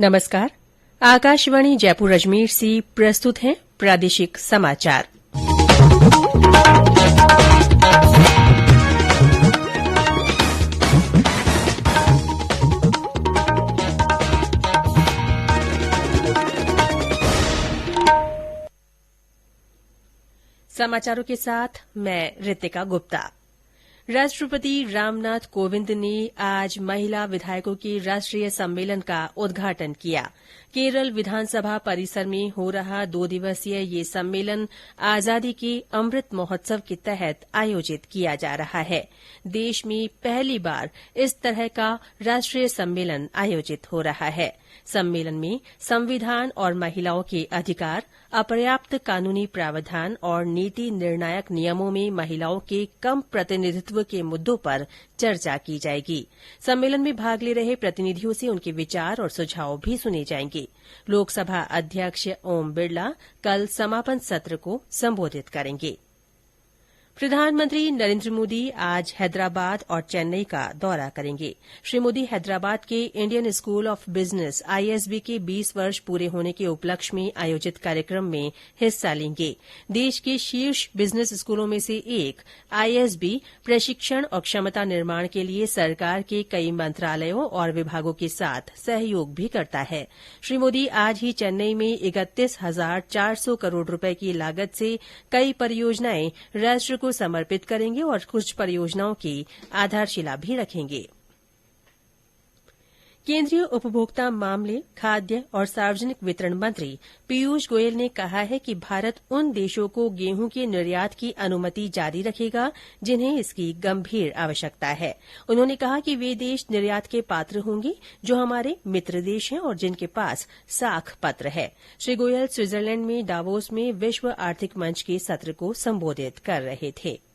नमस्कार। आकाशवाणी जयपुर अजमेर से प्रस्तुत हैं प्रादेशिक समाचार। समाचारों के साथ मैं रितिका गुप्ता। राष्ट्रपति रामनाथ कोविंद ने आज महिला विधायकों के राष्ट्रीय सम्मेलन का उद्घाटन किया। केरल विधानसभा परिसर में हो रहा 2 दिवसीय ये सम्मेलन आजादी के अमृत महोत्सव के तहत आयोजित किया जा रहा है। देश में पहली बार इस तरह का राष्ट्रीय सम्मेलन आयोजित हो रहा है। सम्मेलन में संविधान और महिलाओं के अधिकार, अपर्याप्त कानूनी प्रावधान और नीति निर्णायक नियमों में महिलाओं के कम प्रतिनिधित्व के मुद्दों पर चर्चा की जाएगी। सम्मेलन में भाग ले रहे प्रतिनिधियों से उनके विचार और सुझाव भी सुने जाएंगे। लोकसभा अध्यक्ष ओम बिरला कल समापन सत्र को संबोधित करेंगे। प्रधानमंत्री नरेन्द्र मोदी आज हैदराबाद और चेन्नई का दौरा करेंगे। श्री मोदी हैदराबाद के Indian school of business ISB के 20 वर्ष पूरे होने के उपलक्ष्य में आयोजित कार्यक्रम में हिस्सा लेंगे। देश के शीर्ष बिजनेस स्कूलों में से एक आईएसबी प्रशिक्षण और क्षमता निर्माण के लिए सरकार के कई मंत्रालयों और विभागों के साथ सहयोग भी करता है। श्री मोदी आज ही चेन्नई में 31,400 करोड़ रुपए की लागत से कई परियोजनाएं राष्ट्र को समर्पित करेंगे और कुछ परियोजनाओं की आधारशिला भी रखेंगे। केंद्रीय उपभोक्ता मामले, खाद्य और सार्वजनिक वितरण मंत्री पीयूष गोयल ने कहा है कि भारत उन देशों को गेहूं के निर्यात की अनुमति जारी रखेगा जिन्हें इसकी गंभीर आवश्यकता है। उन्होंने कहा कि वे देश निर्यात के पात्र होंगे जो हमारे मित्र देश हैं और जिनके पास साख पत्र है। श्री गोयल स्विट्जरलैंड में डावोस में विश्व आर्थिक मंच के सत्र को संबोधित कर रहे थे।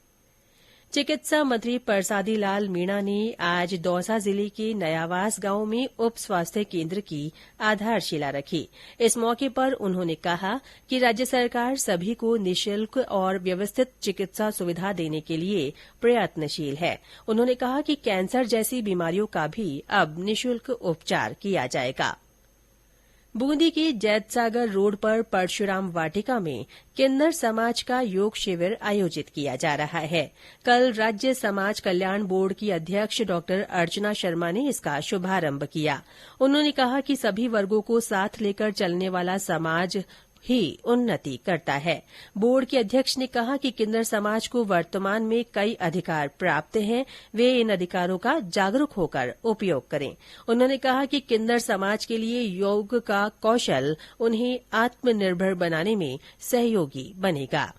चिकित्सा मंत्री परसादी लाल मीणा ने आज दौसा जिले के नयावास गांव में उप स्वास्थ्य केन्द्र की आधारशिला रखी। इस मौके पर उन्होंने कहा कि राज्य सरकार सभी को निःशुल्क और व्यवस्थित चिकित्सा सुविधा देने के लिए प्रयत्नशील है। उन्होंने कहा कि कैंसर जैसी बीमारियों का भी अब निःशुल्क उपचार किया जाएगा। बूंदी के जैतसागर रोड पर परशुराम वाटिका में किन्नर समाज का योग शिविर आयोजित किया जा रहा है। कल राज्य समाज कल्याण बोर्ड की अध्यक्ष डॉ अर्चना शर्मा ने इसका शुभारंभ किया। उन्होंने कहा कि सभी वर्गों को साथ लेकर चलने वाला समाज ही उन्नति करता है। बोर्ड के अध्यक्ष ने कहा कि किन्नर समाज को वर्तमान में कई अधिकार प्राप्त हैं। वे इन अधिकारों का जागरूक होकर उपयोग करें। उन्होंने कहा कि किन्नर समाज के लिए योग का कौशल उन्हें आत्मनिर्भर बनाने में सहयोगी बनेगा।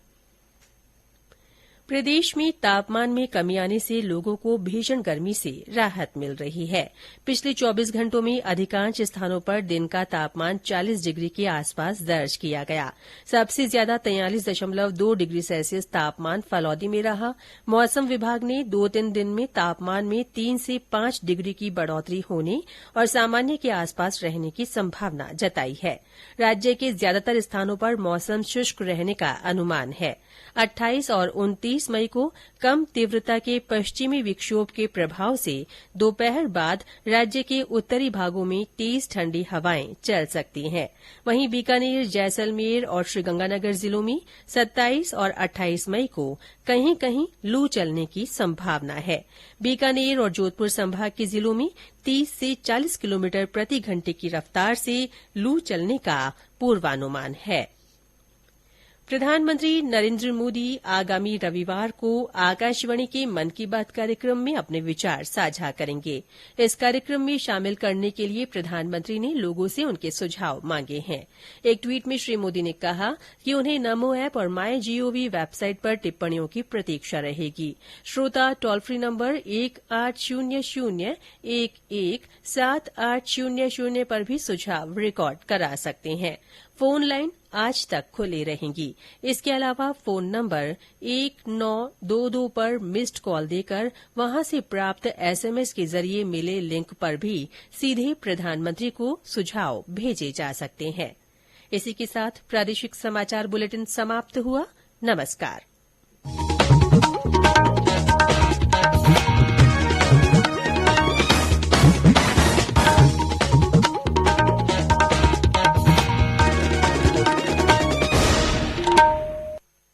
प्रदेश में तापमान में कमी आने से लोगों को भीषण गर्मी से राहत मिल रही है। पिछले 24 घंटों में अधिकांश स्थानों पर दिन का तापमान 40 डिग्री के आसपास दर्ज किया गया। सबसे ज्यादा 43.2 डिग्री सेल्सियस तापमान फलौदी में रहा। मौसम विभाग ने 2-3 दिन में तापमान में 3 से 5 डिग्री की बढ़ोतरी होने और सामान्य के आसपास रहने की संभावना जताई है। राज्य के ज्यादातर स्थानों पर मौसम शुष्क रहने का अनुमान है। 28 और 29 मई को कम तीव्रता के पश्चिमी विक्षोभ के प्रभाव से दोपहर बाद राज्य के उत्तरी भागों में तेज ठंडी हवाएं चल सकती हैं। वहीं बीकानेर, जैसलमेर और श्रीगंगानगर जिलों में 27 और 28 मई को कहीं कहीं लू चलने की संभावना है। बीकानेर और जोधपुर संभाग के जिलों में 30 से 40 किलोमीटर प्रति घंटे की रफ्तार से लू चलने का पूर्वानुमान है। प्रधानमंत्री नरेन्द्र मोदी आगामी रविवार को आकाशवाणी के मन की बात कार्यक्रम में अपने विचार साझा करेंगे। इस कार्यक्रम में शामिल करने के लिए प्रधानमंत्री ने लोगों से उनके सुझाव मांगे हैं। एक ट्वीट में श्री मोदी ने कहा कि उन्हें नमो ऐप और माई जीओवी वेबसाइट पर टिप्पणियों की प्रतीक्षा रहेगी। श्रोता टोल फ्री नंबर 1800-11-7800 पर भी सुझाव रिकॉर्ड करा सकते हैं। फोन लाइन आज तक खुली रहेंगी। इसके अलावा फोन नंबर 1922 पर मिस्ड कॉल देकर वहां से प्राप्त एसएमएस के जरिए मिले लिंक पर भी सीधे प्रधानमंत्री को सुझाव भेजे जा सकते हैं। इसी के साथ प्रादेशिक समाचार बुलेटिन समाप्त हुआ। नमस्कार।